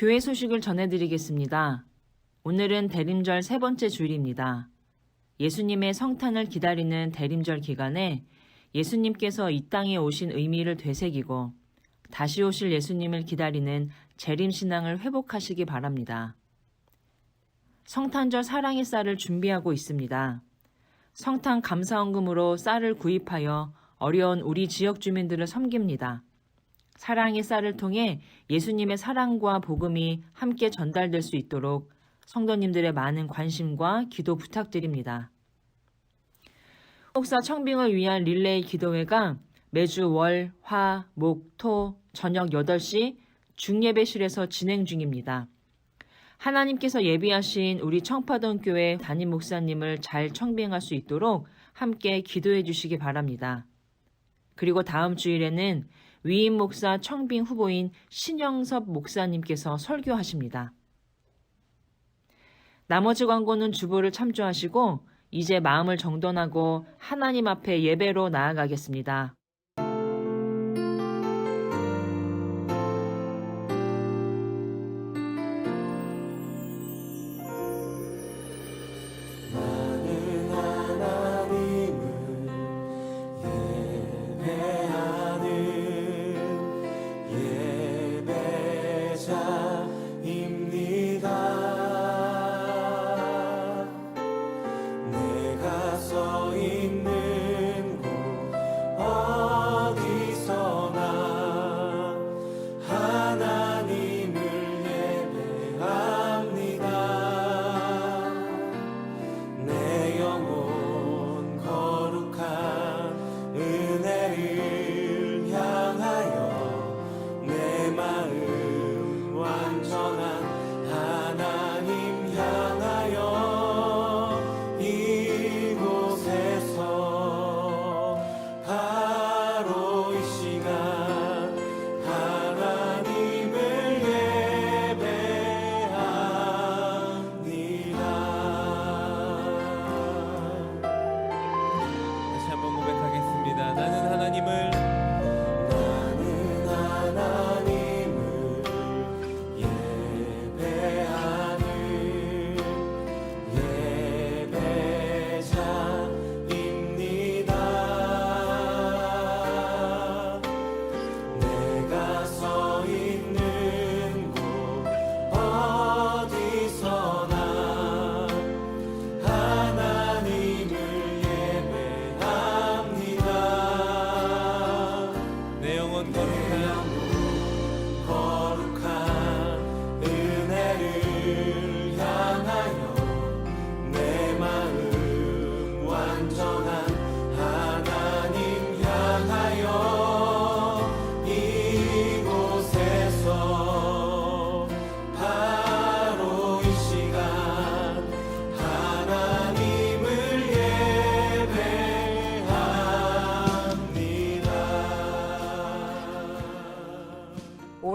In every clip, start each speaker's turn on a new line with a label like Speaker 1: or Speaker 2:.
Speaker 1: 교회 소식을 전해드리겠습니다. 오늘은 대림절 세 번째 주일입니다. 예수님의 성탄을 기다리는 대림절 기간에 예수님께서 이 땅에 오신 의미를 되새기고 다시 오실 예수님을 기다리는 재림신앙을 회복하시기 바랍니다. 성탄절 사랑의 쌀을 준비하고 있습니다. 성탄 감사헌금으로 쌀을 구입하여 어려운 우리 지역 주민들을 섬깁니다. 사랑의 쌀을 통해 예수님의 사랑과 복음이 함께 전달될 수 있도록 성도님들의 많은 관심과 기도 부탁드립니다. 목사 청빙을 위한 릴레이 기도회가 매주 월, 화, 목, 토 저녁 8시 중예배실에서 진행 중입니다. 하나님께서 예비하신 우리 청파동 교회 담임 목사님을 잘 청빙할 수 있도록 함께 기도해 주시기 바랍니다. 그리고 다음 주일에는 위임 목사 청빙 후보인 신영섭 목사님께서 설교하십니다. 나머지 광고는 주보를 참조하시고 이제 마음을 정돈하고 하나님 앞에 예배로 나아가겠습니다.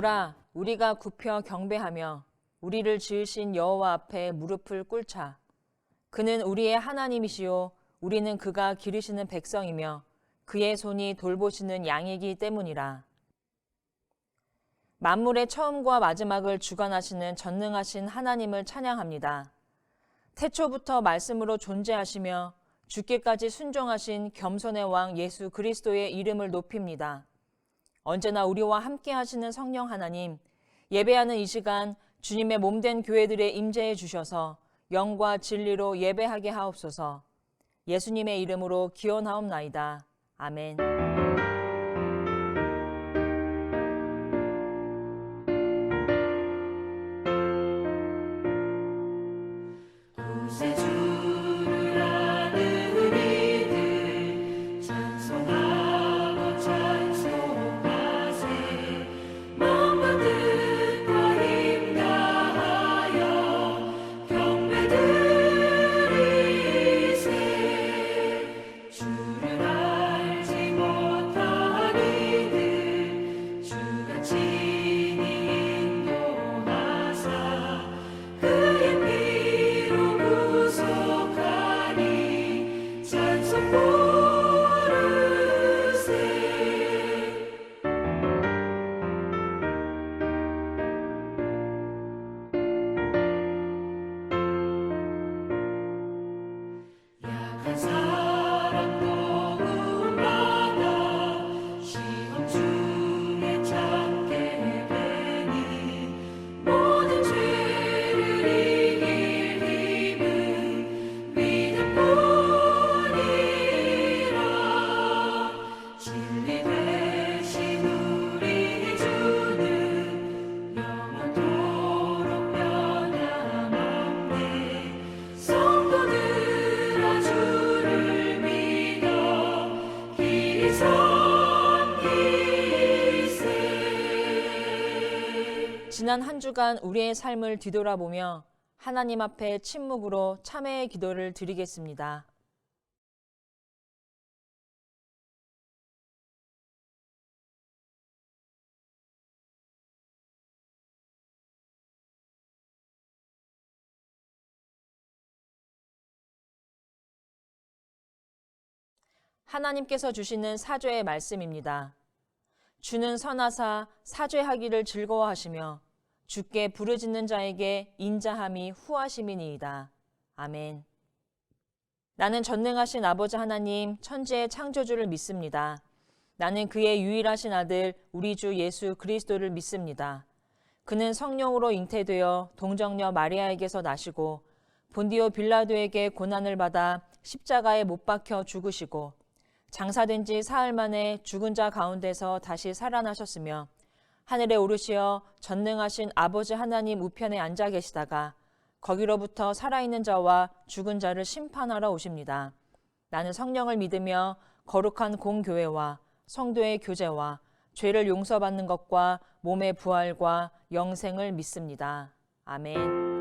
Speaker 1: 오라 우리가 굽혀 경배하며 우리를 지으신 여호와 앞에 무릎을 꿇자. 그는 우리의 하나님이시요 우리는 그가 기르시는 백성이며 그의 손이 돌보시는 양이기 때문이라. 만물의 처음과 마지막을 주관하시는 전능하신 하나님을 찬양합니다. 태초부터 말씀으로 존재하시며 죽기까지 순종하신 겸손의 왕 예수 그리스도의 이름을 높입니다. 언제나 우리와 함께 하시는 성령 하나님, 예배하는 이 시간 주님의 몸된 교회들에 임재해 주셔서 영과 진리로 예배하게 하옵소서. 예수님의 이름으로 기원하옵나이다. 아멘.
Speaker 2: 주를 알지 못
Speaker 1: 지난 한 주간 우리의 삶을 뒤돌아보며 하나님 앞에 침묵으로 참회의 기도를 드리겠습니다. 하나님께서 주시는 사죄의 말씀입니다. 주는 선하사 사죄하기를 즐거워하시며 주께 부르짖는 자에게 인자함이 후하심이니이다. 아멘. 나는 전능하신 아버지 하나님 천지의 창조주를 믿습니다. 나는 그의 유일하신 아들 우리 주 예수 그리스도를 믿습니다. 그는 성령으로 잉태되어 동정녀 마리아에게서 나시고 본디오 빌라도에게 고난을 받아 십자가에 못 박혀 죽으시고 장사된 지 사흘 만에 죽은 자 가운데서 다시 살아나셨으며 하늘에 오르시어 전능하신 아버지 하나님 우편에 앉아 계시다가 거기로부터 살아있는 자와 죽은 자를 심판하러 오십니다. 나는 성령을 믿으며 거룩한 공교회와 성도의 교제와 죄를 용서받는 것과 몸의 부활과 영생을 믿습니다. 아멘.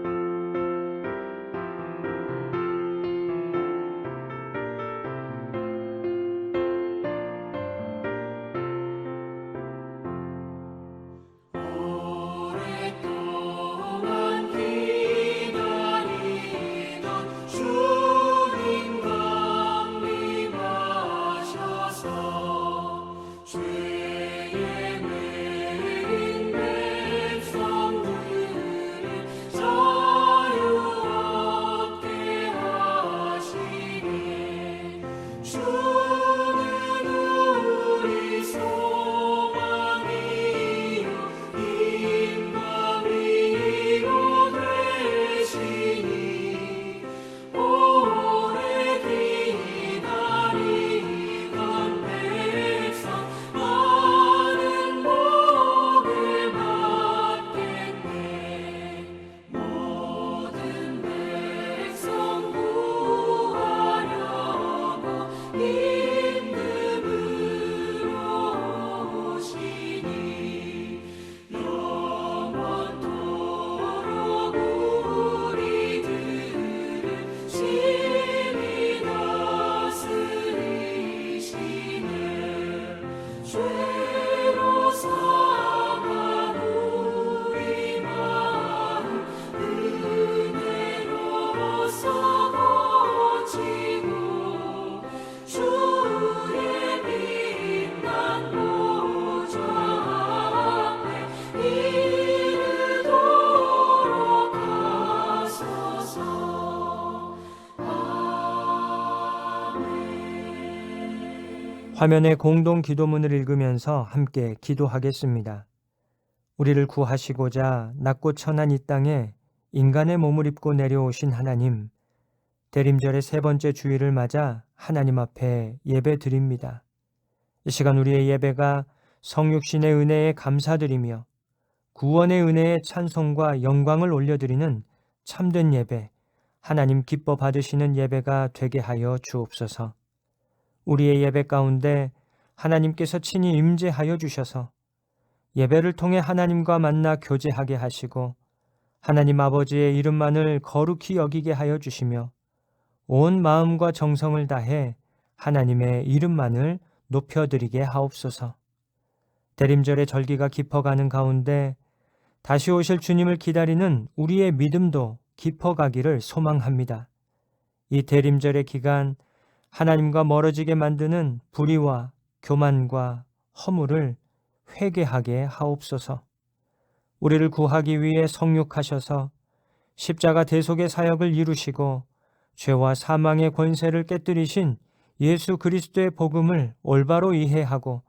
Speaker 2: 화면의 공동 기도문을 읽으면서 함께 기도하겠습니다. 우리를 구하시고자 낮고 천한 이 땅에 인간의 몸을 입고 내려오신 하나님, 대림절의 세 번째 주일을 맞아 하나님 앞에 예배 드립니다. 이 시간 우리의 예배가 성육신의 은혜에 감사드리며 구원의 은혜에 찬송과 영광을 올려드리는 참된 예배, 하나님 기뻐 받으시는 예배가 되게 하여 주옵소서. 우리의 예배 가운데 하나님께서 친히 임재하여 주셔서 예배를 통해 하나님과 만나 교제하게 하시고 하나님 아버지의 이름만을 거룩히 여기게 하여 주시며 온 마음과 정성을 다해 하나님의 이름만을 높여드리게 하옵소서. 대림절의 절기가 깊어가는 가운데 다시 오실 주님을 기다리는 우리의 믿음도 깊어가기를 소망합니다. 이 대림절의 기간 하나님과 멀어지게 만드는 불의와 교만과 허물을 회개하게 하옵소서. 우리를 구하기 위해 성육하셔서 십자가 대속의 사역을 이루시고 죄와 사망의 권세를 깨뜨리신 예수 그리스도의 복음을 올바로 이해하고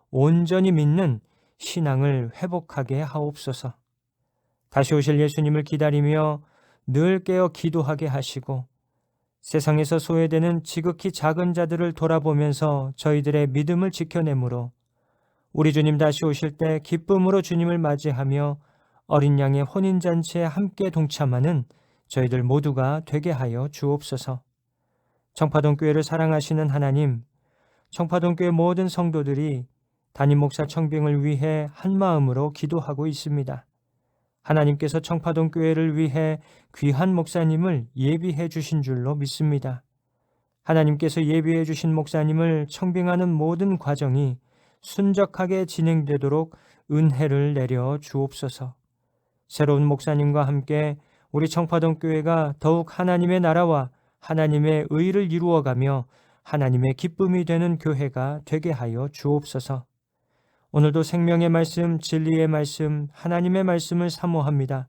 Speaker 2: 온전히 믿는 신앙을 회복하게 하옵소서. 다시 오실 예수님을 기다리며 늘 깨어 기도하게 하시고 세상에서 소외되는 지극히 작은 자들을 돌아보면서 저희들의 믿음을 지켜내므로 우리 주님 다시 오실 때 기쁨으로 주님을 맞이하며 어린 양의 혼인잔치에 함께 동참하는 저희들 모두가 되게 하여 주옵소서. 청파동교회를 사랑하시는 하나님, 청파동교회 모든 성도들이 담임 목사 청빙을 위해 한 마음으로 기도하고 있습니다. 하나님께서 청파동 교회를 위해 귀한 목사님을 예비해 주신 줄로 믿습니다. 하나님께서 예비해 주신 목사님을 청빙하는 모든 과정이 순적하게 진행되도록 은혜를 내려 주옵소서. 새로운 목사님과 함께 우리 청파동 교회가 더욱 하나님의 나라와 하나님의 의를 이루어가며 하나님의 기쁨이 되는 교회가 되게 하여 주옵소서. 오늘도 생명의 말씀, 진리의 말씀, 하나님의 말씀을 사모합니다.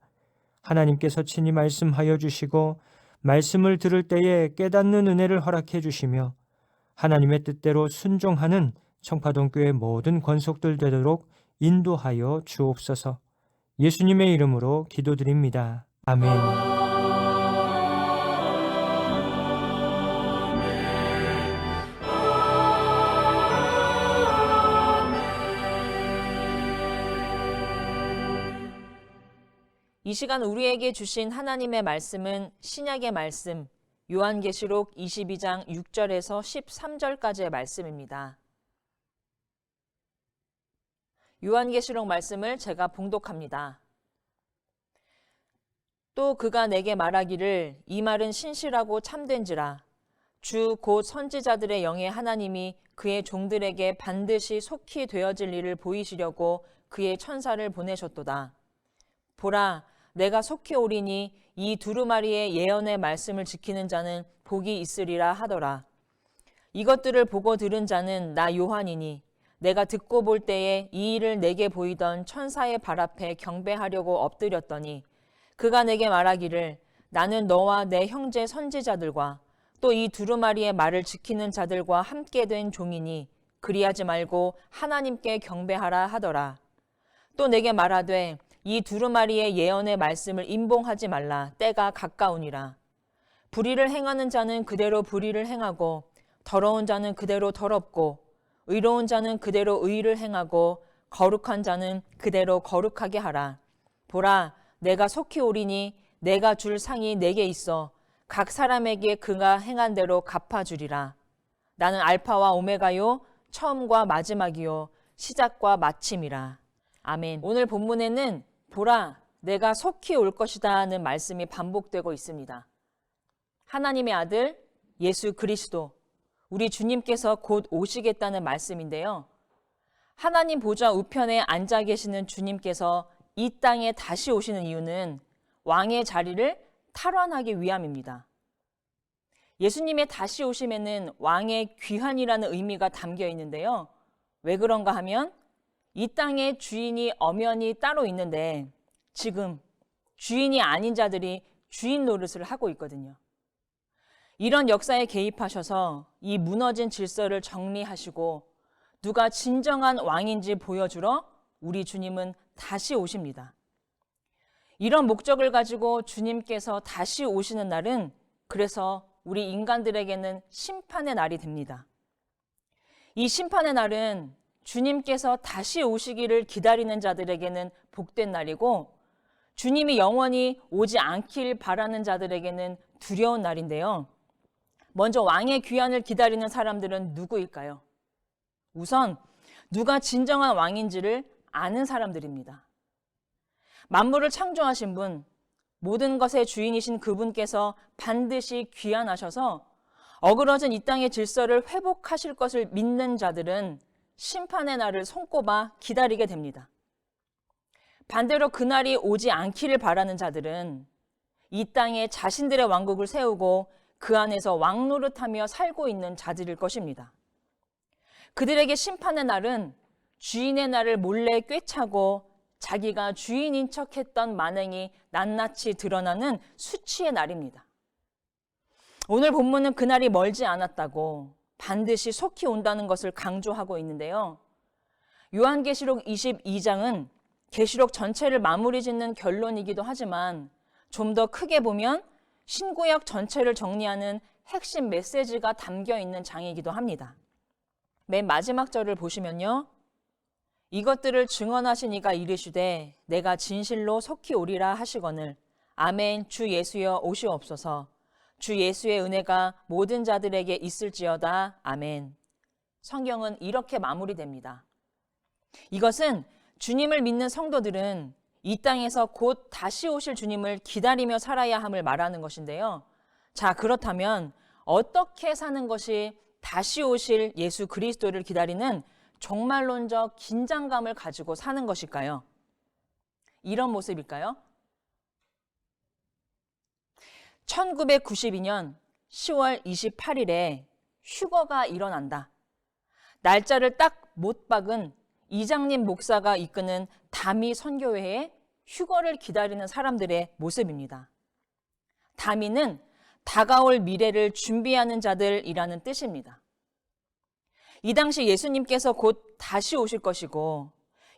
Speaker 2: 하나님께서 친히 말씀하여 주시고 말씀을 들을 때에 깨닫는 은혜를 허락해 주시며 하나님의 뜻대로 순종하는 청파동 교회 모든 권속들 되도록 인도하여 주옵소서. 예수님의 이름으로 기도드립니다. 아멘.
Speaker 1: 이 시간 우리에게 주신 하나님의 말씀은 신약의 말씀 요한계시록 22장 6절에서 13절까지의 말씀입니다. 요한계시록 말씀을 제가 봉독합니다. 또 그가 내게 말하기를 이 말은 신실하고 참된지라 주 곧 선지자들의 영의 하나님이 그의 종들에게 반드시 속히 되어질 일을 보이시려고 그의 천사를 보내셨도다. 보라, 내가 속히 오리니 이 두루마리의 예언의 말씀을 지키는 자는 복이 있으리라 하더라. 이것들을 보고 들은 자는 나 요한이니 내가 듣고 볼 때에 이 일을 내게 보이던 천사의 발 앞에 경배하려고 엎드렸더니 그가 내게 말하기를 나는 너와 내 형제 선지자들과 또 이 두루마리의 말을 지키는 자들과 함께 된 종이니 그리하지 말고 하나님께 경배하라 하더라. 또 내게 말하되 이 두루마리의 예언의 말씀을 임봉하지 말라. 때가 가까우니라. 불의를 행하는 자는 그대로 불의를 행하고 더러운 자는 그대로 더럽고 의로운 자는 그대로 의를 행하고 거룩한 자는 그대로 거룩하게 하라. 보라, 내가 속히 오리니 내가 줄 상이 내게 있어 각 사람에게 그가 행한 대로 갚아주리라. 나는 알파와 오메가요 처음과 마지막이요 시작과 마침이라. 아멘. 오늘 본문에는 보라, 내가 속히 올 것이다 하는 말씀이 반복되고 있습니다. 하나님의 아들 예수 그리스도, 우리 주님께서 곧 오시겠다는 말씀인데요. 하나님 보좌 우편에 앉아 계시는 주님께서 이 땅에 다시 오시는 이유는 왕의 자리를 탈환하기 위함입니다. 예수님의 다시 오심에는 왕의 귀환이라는 의미가 담겨 있는데요. 왜 그런가 하면 이 땅에 주인이 엄연히 따로 있는데 지금 주인이 아닌 자들이 주인 노릇을 하고 있거든요. 이런 역사에 개입하셔서 이 무너진 질서를 정리하시고 누가 진정한 왕인지 보여주러 우리 주님은 다시 오십니다. 이런 목적을 가지고 주님께서 다시 오시는 날은 그래서 우리 인간들에게는 심판의 날이 됩니다. 이 심판의 날은 주님께서 다시 오시기를 기다리는 자들에게는 복된 날이고 주님이 영원히 오지 않길 바라는 자들에게는 두려운 날인데요. 먼저 왕의 귀환을 기다리는 사람들은 누구일까요? 우선 누가 진정한 왕인지를 아는 사람들입니다. 만물을 창조하신 분, 모든 것의 주인이신 그분께서 반드시 귀환하셔서 어그러진 이 땅의 질서를 회복하실 것을 믿는 자들은 심판의 날을 손꼽아 기다리게 됩니다. 반대로 그날이 오지 않기를 바라는 자들은 이 땅에 자신들의 왕국을 세우고 그 안에서 왕노릇하며 살고 있는 자들일 것입니다. 그들에게 심판의 날은 주인의 날을 몰래 꿰차고 자기가 주인인 척했던 만행이 낱낱이 드러나는 수치의 날입니다. 오늘 본문은 그날이 멀지 않았다고 반드시 속히 온다는 것을 강조하고 있는데요. 요한계시록 22장은 계시록 전체를 마무리 짓는 결론이기도 하지만 좀 더 크게 보면 신구약 전체를 정리하는 핵심 메시지가 담겨 있는 장이기도 합니다. 맨 마지막 절을 보시면요. 이것들을 증언하신 이가 이르시되 내가 진실로 속히 오리라 하시거늘 아멘 주 예수여 오시옵소서. 주 예수의 은혜가 모든 자들에게 있을지어다. 아멘. 성경은 이렇게 마무리됩니다. 이것은 주님을 믿는 성도들은 이 땅에서 곧 다시 오실 주님을 기다리며 살아야 함을 말하는 것인데요. 자, 그렇다면 어떻게 사는 것이 다시 오실 예수 그리스도를 기다리는 종말론적 긴장감을 가지고 사는 것일까요? 이런 모습일까요? 1992년 10월 28일에 휴거가 일어난다. 날짜를 딱 못 박은 이장님 목사가 이끄는 다미 선교회에 휴거를 기다리는 사람들의 모습입니다. 다미는 다가올 미래를 준비하는 자들이라는 뜻입니다. 이 당시 예수님께서 곧 다시 오실 것이고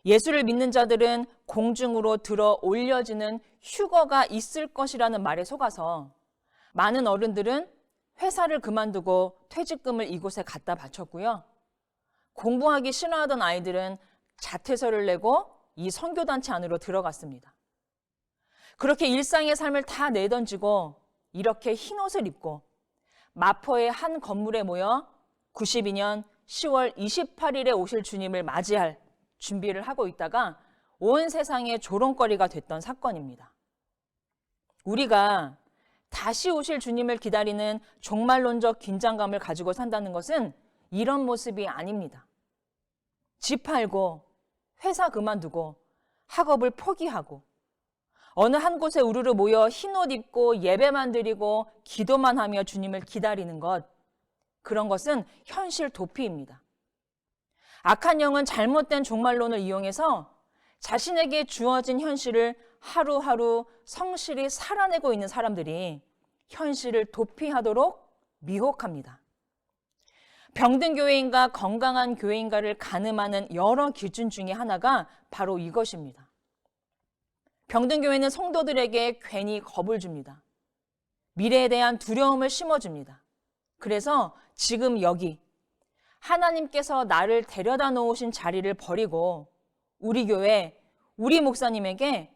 Speaker 1: 예수를 믿는 자들은 공중으로 들어 올려지는 휴거가 있을 것이라는 말에 속아서 많은 어른들은 회사를 그만두고 퇴직금을 이곳에 갖다 바쳤고요. 공부하기 싫어하던 아이들은 자퇴서를 내고 이 선교단체 안으로 들어갔습니다. 그렇게 일상의 삶을 다 내던지고 이렇게 흰옷을 입고 마포의 한 건물에 모여 92년 10월 28일에 오실 주님을 맞이할 준비를 하고 있다가 온 세상의 조롱거리가 됐던 사건입니다. 우리가 다시 오실 주님을 기다리는 종말론적 긴장감을 가지고 산다는 것은 이런 모습이 아닙니다. 집 팔고 회사 그만두고 학업을 포기하고 어느 한 곳에 우르르 모여 흰옷 입고 예배만 드리고 기도만 하며 주님을 기다리는 것, 그런 것은 현실 도피입니다. 악한 영은 잘못된 종말론을 이용해서 자신에게 주어진 현실을 하루하루 성실히 살아내고 있는 사람들이 현실을 도피하도록 미혹합니다. 병든 교회인가 건강한 교회인가를 가늠하는 여러 기준 중에 하나가 바로 이것입니다. 병든 교회는 성도들에게 괜히 겁을 줍니다. 미래에 대한 두려움을 심어줍니다. 그래서 지금 여기 하나님께서 나를 데려다 놓으신 자리를 버리고 우리 교회, 우리 목사님에게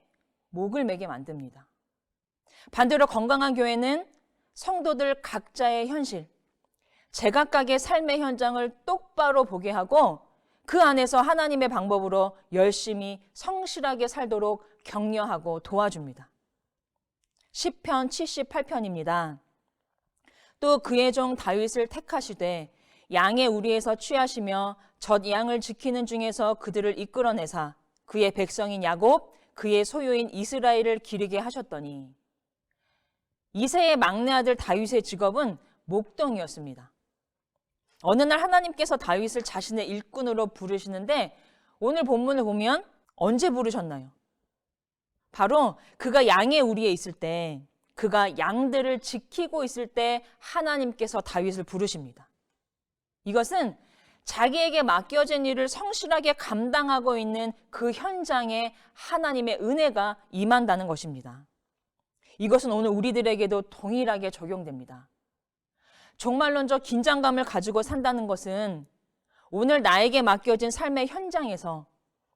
Speaker 1: 목을 매게 만듭니다. 반대로 건강한 교회는 성도들 각자의 현실, 제각각의 삶의 현장을 똑바로 보게 하고 그 안에서 하나님의 방법으로 열심히 성실하게 살도록 격려하고 도와줍니다. 시편 78편입니다. 또 그의 종 다윗을 택하시되 양의 우리에서 취하시며 젖 양을 지키는 중에서 그들을 이끌어내사 그의 백성인 야곱, 그의 소유인 이스라엘을 기르게 하셨더니. 이새의 막내 아들 다윗의 직업은 목동이었습니다. 어느 날 하나님께서 다윗을 자신의 일꾼으로 부르시는데 오늘 본문을 보면 언제 부르셨나요? 바로 그가 양의 우리에 있을 때, 그가 양들을 지키고 있을 때 하나님께서 다윗을 부르십니다. 이것은 자기에게 맡겨진 일을 성실하게 감당하고 있는 그 현장에 하나님의 은혜가 임한다는 것입니다. 이것은 오늘 우리들에게도 동일하게 적용됩니다. 종말론적 긴장감을 가지고 산다는 것은 오늘 나에게 맡겨진 삶의 현장에서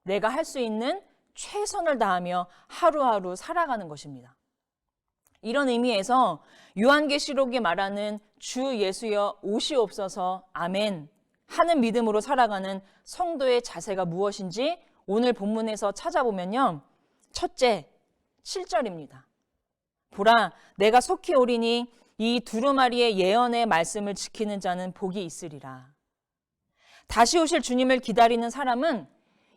Speaker 1: 내가 할 수 있는 최선을 다하며 하루하루 살아가는 것입니다. 이런 의미에서 요한계시록이 말하는 주 예수여 오시옵소서 아멘 하는 믿음으로 살아가는 성도의 자세가 무엇인지 오늘 본문에서 찾아보면요. 첫째, 7절입니다. 보라, 내가 속히 오리니 이 두루마리의 예언의 말씀을 지키는 자는 복이 있으리라. 다시 오실 주님을 기다리는 사람은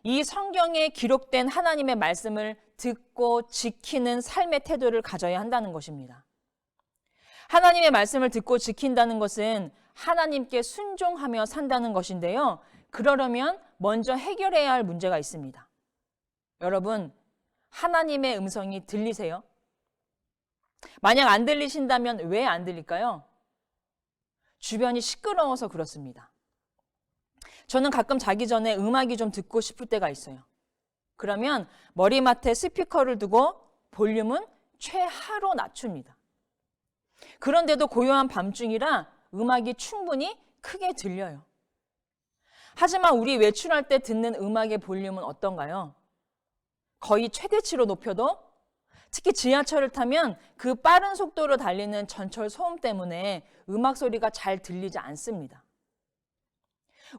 Speaker 1: 이 성경에 기록된 하나님의 말씀을 듣고 지키는 삶의 태도를 가져야 한다는 것입니다. 하나님의 말씀을 듣고 지킨다는 것은 하나님께 순종하며 산다는 것인데요. 그러려면 먼저 해결해야 할 문제가 있습니다. 여러분, 하나님의 음성이 들리세요? 만약 안 들리신다면 왜 안 들릴까요? 주변이 시끄러워서 그렇습니다. 저는 가끔 자기 전에 음악이 좀 듣고 싶을 때가 있어요. 그러면 머리맡에 스피커를 두고 볼륨은 최하로 낮춥니다. 그런데도 고요한 밤중이라 음악이 충분히 크게 들려요. 하지만 우리 외출할 때 듣는 음악의 볼륨은 어떤가요? 거의 최대치로 높여도 특히 지하철을 타면 그 빠른 속도로 달리는 전철 소음 때문에 음악 소리가 잘 들리지 않습니다.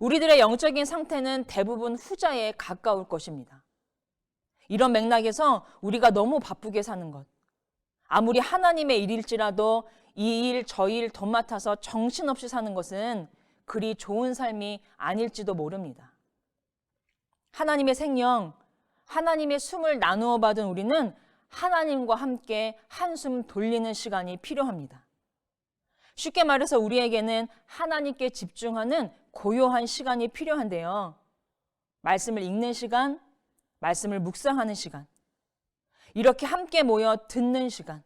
Speaker 1: 우리들의 영적인 상태는 대부분 후자에 가까울 것입니다. 이런 맥락에서 우리가 너무 바쁘게 사는 것, 아무리 하나님의 일일지라도 이 일, 저 일 도맡아서 정신없이 사는 것은 그리 좋은 삶이 아닐지도 모릅니다. 하나님의 생명, 하나님의 숨을 나누어 받은 우리는 하나님과 함께 한숨 돌리는 시간이 필요합니다. 쉽게 말해서 우리에게는 하나님께 집중하는 고요한 시간이 필요한데요. 말씀을 읽는 시간, 말씀을 묵상하는 시간, 이렇게 함께 모여 듣는 시간,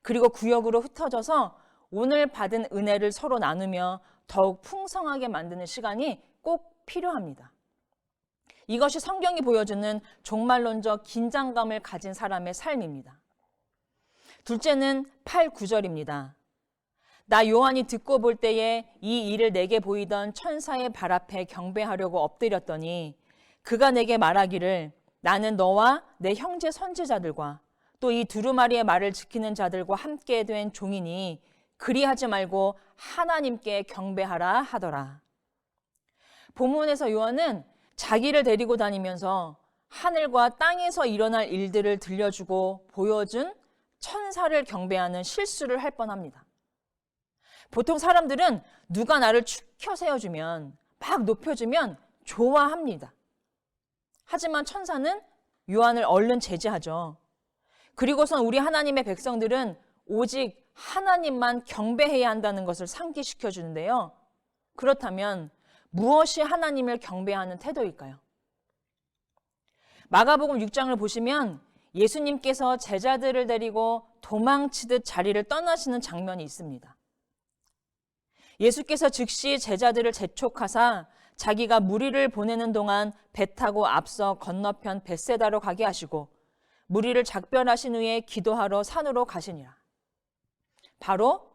Speaker 1: 그리고 구역으로 흩어져서 오늘 받은 은혜를 서로 나누며 더욱 풍성하게 만드는 시간이 꼭 필요합니다. 이것이 성경이 보여주는 종말론적 긴장감을 가진 사람의 삶입니다. 둘째는 8, 9절입니다. 나 요한이 듣고 볼 때에 이 일을 내게 보이던 천사의 발 앞에 경배하려고 엎드렸더니 그가 내게 말하기를 나는 너와 내 형제 선지자들과 또 이 두루마리의 말을 지키는 자들과 함께 된 종이니 그리하지 말고 하나님께 경배하라 하더라. 본문에서 요한은 자기를 데리고 다니면서 하늘과 땅에서 일어날 일들을 들려주고 보여준 천사를 경배하는 실수를 할 뻔합니다. 보통 사람들은 누가 나를 축혀 세워주면, 막 높여주면 좋아합니다. 하지만 천사는 요한을 얼른 제지하죠. 그리고선 우리 하나님의 백성들은 오직 하나님만 경배해야 한다는 것을 상기시켜 주는데요. 그렇다면 무엇이 하나님을 경배하는 태도일까요? 마가복음 6장을 보시면 예수님께서 제자들을 데리고 도망치듯 자리를 떠나시는 장면이 있습니다. 예수께서 즉시 제자들을 재촉하사 자기가 무리를 보내는 동안 배 타고 앞서 건너편 벳세다로 가게 하시고 무리를 작별하신 후에 기도하러 산으로 가시니라. 바로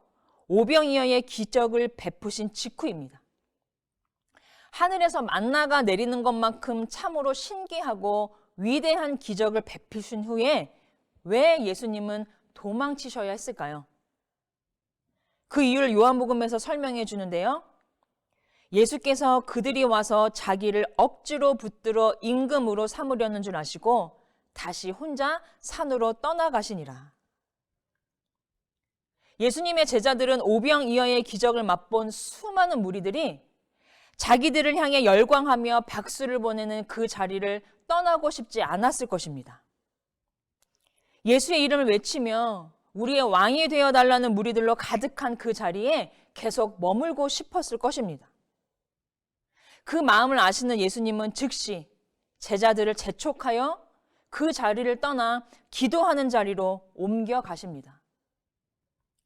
Speaker 1: 오병이어의 기적을 베푸신 직후입니다. 하늘에서 만나가 내리는 것만큼 참으로 신기하고 위대한 기적을 베푸신 후에 왜 예수님은 도망치셔야 했을까요? 그 이유를 요한복음에서 설명해 주는데요. 예수께서 그들이 와서 자기를 억지로 붙들어 임금으로 삼으려는 줄 아시고 다시 혼자 산으로 떠나가시니라. 예수님의 제자들은 오병이어의 기적을 맛본 수많은 무리들이 자기들을 향해 열광하며 박수를 보내는 그 자리를 떠나고 싶지 않았을 것입니다. 예수의 이름을 외치며 우리의 왕이 되어달라는 무리들로 가득한 그 자리에 계속 머물고 싶었을 것입니다. 그 마음을 아시는 예수님은 즉시 제자들을 재촉하여 그 자리를 떠나 기도하는 자리로 옮겨 가십니다.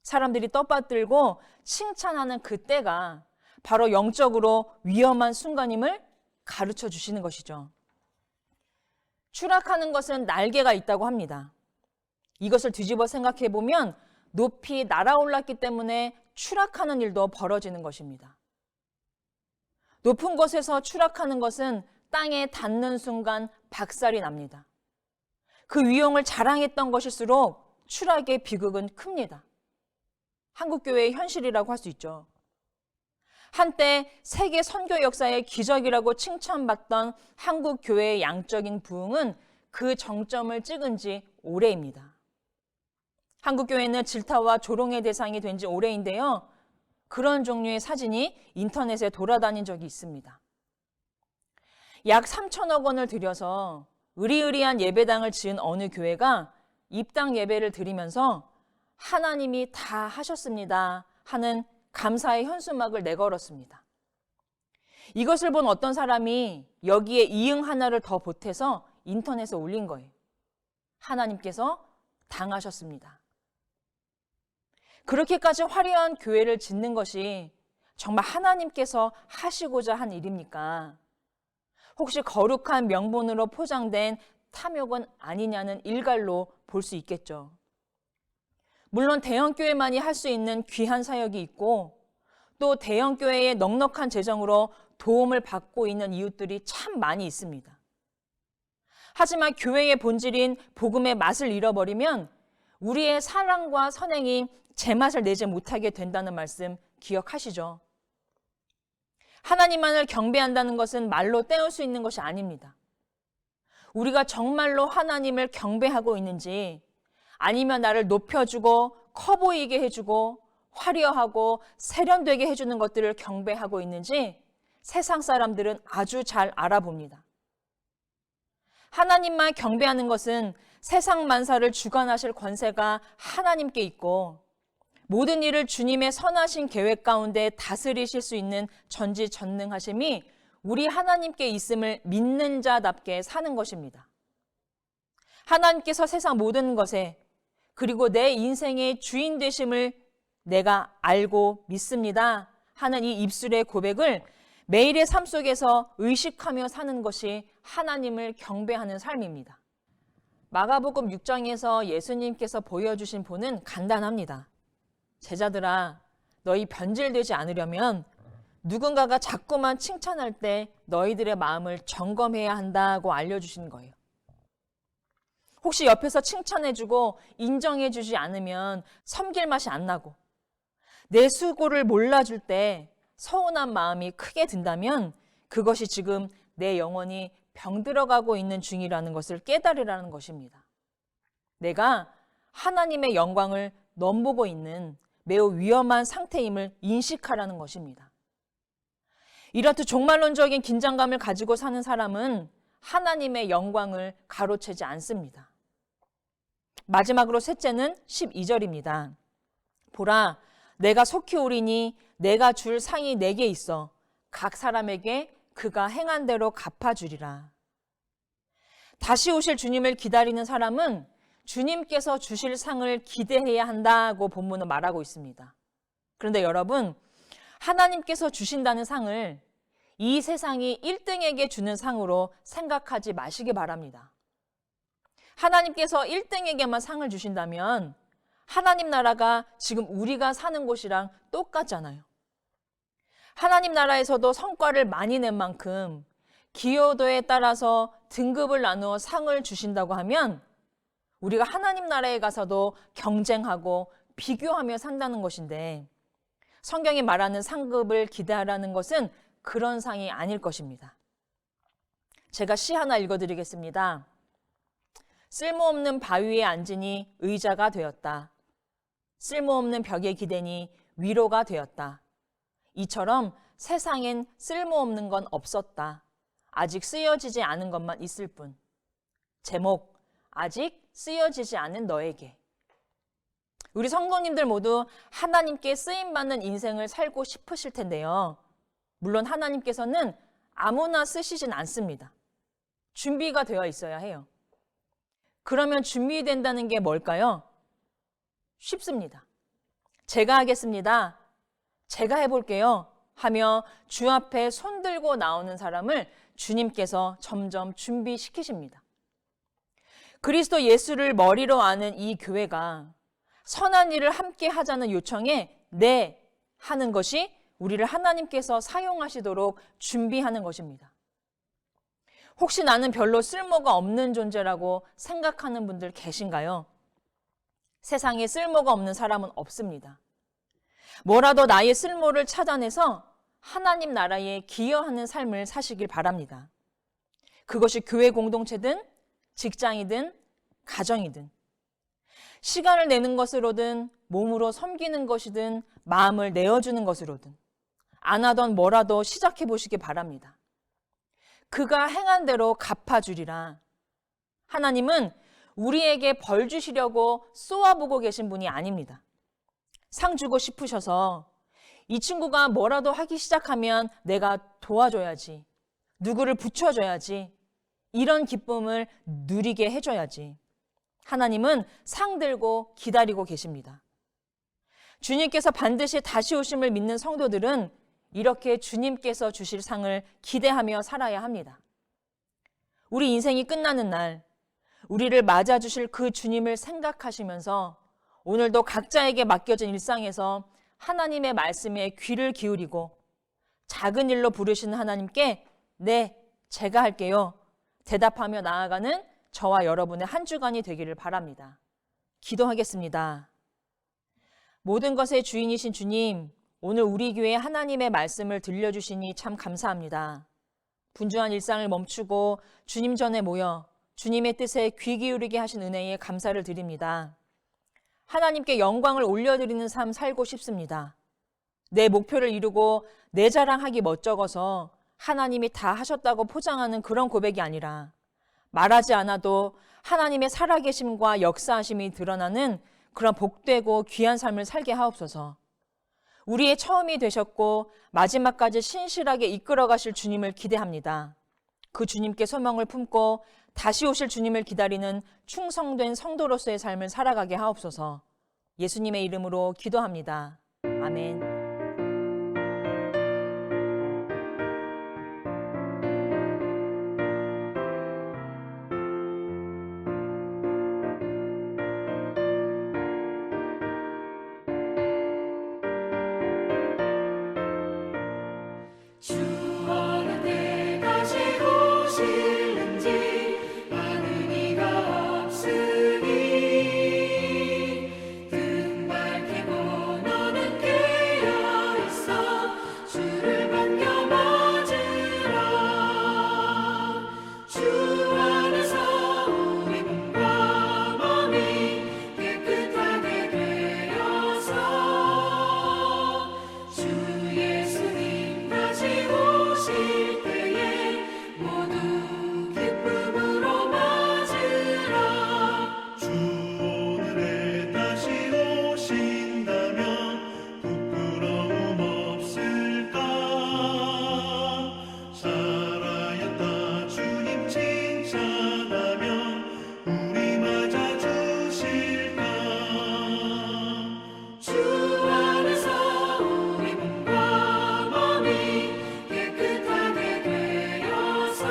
Speaker 1: 사람들이 떠받들고 칭찬하는 그때가 바로 영적으로 위험한 순간임을 가르쳐 주시는 것이죠. 추락하는 것은 날개가 있다고 합니다. 이것을 뒤집어 생각해 보면 높이 날아올랐기 때문에 추락하는 일도 벌어지는 것입니다. 높은 곳에서 추락하는 것은 땅에 닿는 순간 박살이 납니다. 그 위용을 자랑했던 것일수록 추락의 비극은 큽니다. 한국교회의 현실이라고 할 수 있죠. 한때 세계 선교 역사의 기적이라고 칭찬받던 한국교회의 양적인 부흥은 그 정점을 찍은 지 오래입니다. 한국교회는 질타와 조롱의 대상이 된 지 오래인데요. 그런 종류의 사진이 인터넷에 돌아다닌 적이 있습니다. 약 3천억 원을 들여서 의리의리한 예배당을 지은 어느 교회가 입당 예배를 드리면서 하나님이 다 하셨습니다 하는 감사의 현수막을 내걸었습니다. 이것을 본 어떤 사람이 여기에 이응 하나를 더 보태서 인터넷에 올린 거예요. 하나님께서 당하셨습니다. 그렇게까지 화려한 교회를 짓는 것이 정말 하나님께서 하시고자 한 일입니까? 혹시 거룩한 명분으로 포장된 탐욕은 아니냐는 일갈로 볼 수 있겠죠. 물론 대형교회만이 할 수 있는 귀한 사역이 있고 또 대형교회의 넉넉한 재정으로 도움을 받고 있는 이웃들이 참 많이 있습니다. 하지만 교회의 본질인 복음의 맛을 잃어버리면 우리의 사랑과 선행이 제맛을 내지 못하게 된다는 말씀 기억하시죠? 하나님만을 경배한다는 것은 말로 때울 수 있는 것이 아닙니다. 우리가 정말로 하나님을 경배하고 있는지, 아니면 나를 높여주고 커 보이게 해주고 화려하고 세련되게 해주는 것들을 경배하고 있는지 세상 사람들은 아주 잘 알아봅니다. 하나님만 경배하는 것은 세상 만사를 주관하실 권세가 하나님께 있고, 모든 일을 주님의 선하신 계획 가운데 다스리실 수 있는 전지전능하심이 우리 하나님께 있음을 믿는 자답게 사는 것입니다. 하나님께서 세상 모든 것에, 그리고 내 인생의 주인 되심을 내가 알고 믿습니다 하는 이 입술의 고백을 매일의 삶 속에서 의식하며 사는 것이 하나님을 경배하는 삶입니다. 마가복음 6장에서 예수님께서 보여주신 본은 간단합니다. 제자들아, 너희 변질되지 않으려면 누군가가 자꾸만 칭찬할 때 너희들의 마음을 점검해야 한다고 알려주신 거예요. 혹시 옆에서 칭찬해주고 인정해주지 않으면 섬길 맛이 안 나고, 내 수고를 몰라줄 때 서운한 마음이 크게 든다면 그것이 지금 내 영혼이 병들어가고 있는 중이라는 것을 깨달으라는 것입니다. 내가 하나님의 영광을 넘보고 있는 매우 위험한 상태임을 인식하라는 것입니다. 이렇듯 종말론적인 긴장감을 가지고 사는 사람은 하나님의 영광을 가로채지 않습니다. 마지막으로 셋째는 12절입니다. 보라, 내가 속히 오리니 내가 줄 상이 내게 있어 각 사람에게 그가 행한 대로 갚아주리라. 다시 오실 주님을 기다리는 사람은 주님께서 주실 상을 기대해야 한다고 본문은 말하고 있습니다. 그런데 여러분, 하나님께서 주신다는 상을 이 세상이 1등에게 주는 상으로 생각하지 마시기 바랍니다. 하나님께서 1등에게만 상을 주신다면 하나님 나라가 지금 우리가 사는 곳이랑 똑같잖아요. 하나님 나라에서도 성과를 많이 낸 만큼 기여도에 따라서 등급을 나누어 상을 주신다고 하면 우리가 하나님 나라에 가서도 경쟁하고 비교하며 산다는 것인데, 성경이 말하는 상급을 기대하라는 것은 그런 상이 아닐 것입니다. 제가 시 하나 읽어드리겠습니다. 쓸모없는 바위에 앉으니 의자가 되었다. 쓸모없는 벽에 기대니 위로가 되었다. 이처럼 세상엔 쓸모없는 건 없었다. 아직 쓰여지지 않은 것만 있을 뿐. 제목, 아직 쓰여지지 않은 너에게. 우리 성도님들 모두 하나님께 쓰임받는 인생을 살고 싶으실 텐데요. 물론 하나님께서는 아무나 쓰시진 않습니다. 준비가 되어 있어야 해요. 그러면 준비된다는 게 뭘까요? 쉽습니다. 제가 하겠습니다. 제가 해볼게요. 하며 주 앞에 손 들고 나오는 사람을 주님께서 점점 준비시키십니다. 그리스도 예수를 머리로 아는 이 교회가 선한 일을 함께 하자는 요청에 네 하는 것이 우리를 하나님께서 사용하시도록 준비하는 것입니다. 혹시 나는 별로 쓸모가 없는 존재라고 생각하는 분들 계신가요? 세상에 쓸모가 없는 사람은 없습니다. 뭐라도 나의 쓸모를 찾아내서 하나님 나라에 기여하는 삶을 사시길 바랍니다. 그것이 교회 공동체든 직장이든 가정이든, 시간을 내는 것으로든 몸으로 섬기는 것이든 마음을 내어주는 것으로든 안 하던 뭐라도 시작해 보시기 바랍니다. 그가 행한 대로 갚아주리라. 하나님은 우리에게 벌 주시려고 쏘아보고 계신 분이 아닙니다. 상 주고 싶으셔서 이 친구가 뭐라도 하기 시작하면 내가 도와줘야지, 누구를 붙여줘야지, 이런 기쁨을 누리게 해줘야지. 하나님은 상 들고 기다리고 계십니다. 주님께서 반드시 다시 오심을 믿는 성도들은 이렇게 주님께서 주실 상을 기대하며 살아야 합니다. 우리 인생이 끝나는 날, 우리를 맞아주실 그 주님을 생각하시면서 오늘도 각자에게 맡겨진 일상에서 하나님의 말씀에 귀를 기울이고 작은 일로 부르시는 하나님께 네, 제가 할게요 대답하며 나아가는 저와 여러분의 한 주간이 되기를 바랍니다. 기도하겠습니다. 모든 것의 주인이신 주님, 오늘 우리 교회에 하나님의 말씀을 들려주시니 참 감사합니다. 분주한 일상을 멈추고 주님 전에 모여 주님의 뜻에 귀 기울이게 하신 은혜에 감사를 드립니다. 하나님께 영광을 올려드리는 삶 살고 싶습니다. 내 목표를 이루고 내 자랑하기 멋쩍어서 하나님이 다 하셨다고 포장하는 그런 고백이 아니라 말하지 않아도 하나님의 살아계심과 역사하심이 드러나는 그런 복되고 귀한 삶을 살게 하옵소서. 우리의 처음이 되셨고 마지막까지 신실하게 이끌어 가실 주님을 기대합니다. 그 주님께 소망을 품고 다시 오실 주님을 기다리는 충성된 성도로서의 삶을 살아가게 하옵소서. 예수님의 이름으로 기도합니다. 아멘.
Speaker 3: 주 어느 때 다시 오실는지 아는 이가 없으니 등 밝히고 너는 깨어있어 주를 반겨 맞으라. 주 안에서 우리 몸과 마음이 깨끗하게 되어서 주 예수님 다시 오실 때에 모두 기쁨으로 맞으라.
Speaker 4: 주 오늘에 다시 오신다면 부끄러움 없을까? 살아였다 주님 칭찬하면 우리 맞아 주실까?
Speaker 3: 주 안에서 우리 몸과 마음이 깨끗하게 되어서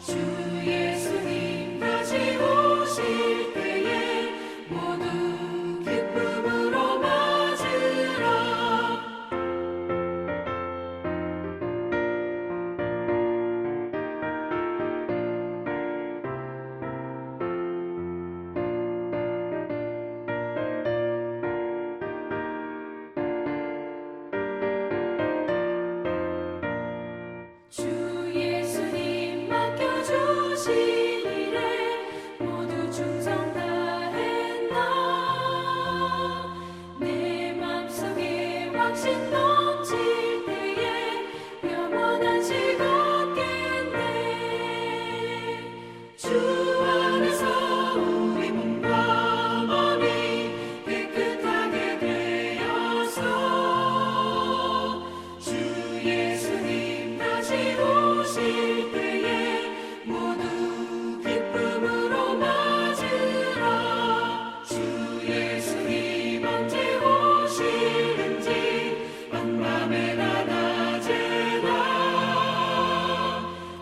Speaker 3: 주 예수님 다시 오실 때에 모두 기쁨으로 맞으라. 주 예수님 맡겨주신 일에 모두 충성 다했나. 내 맘속에 확신 넘칠 때에 영원한 식 얻겠네. 주 안에서 우리 몸과 마음이 깨끗하게 되어서 주 예수님 다시 오실 때에 모두 기쁨으로 맞으라. 주 예수님 언제 오시는지 밤밤에나 낮에나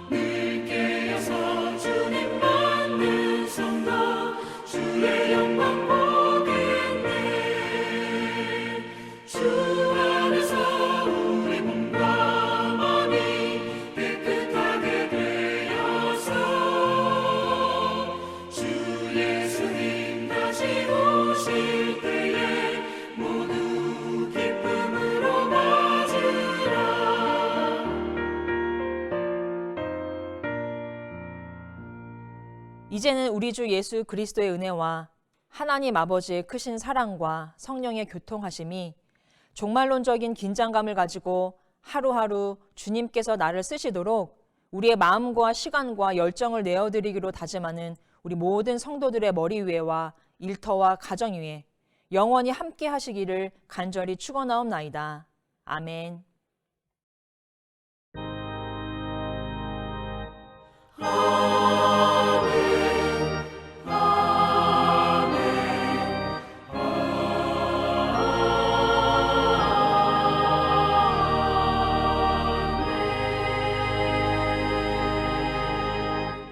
Speaker 3: 늘 깨어서 주님 받는 성도 주의 영광 보겠네. 주 안에서 우리 몸과 마음이 깨끗하게 되어서 주 예수님 다시 오실 때에 모두 기쁨으로 맞으라.
Speaker 1: 이제는 우리 주 예수 그리스도의 은혜와 하나님 아버지의 크신 사랑과 성령의 교통하심이 종말론적인 긴장감을 가지고 하루하루 주님께서 나를 쓰시도록 우리의 마음과 시간과 열정을 내어드리기로 다짐하는 우리 모든 성도들의 머리 위에와 일터와 가정 위에 영원히 함께 하시기를 간절히 축원하옵나이다. 아멘.
Speaker 3: 아멘.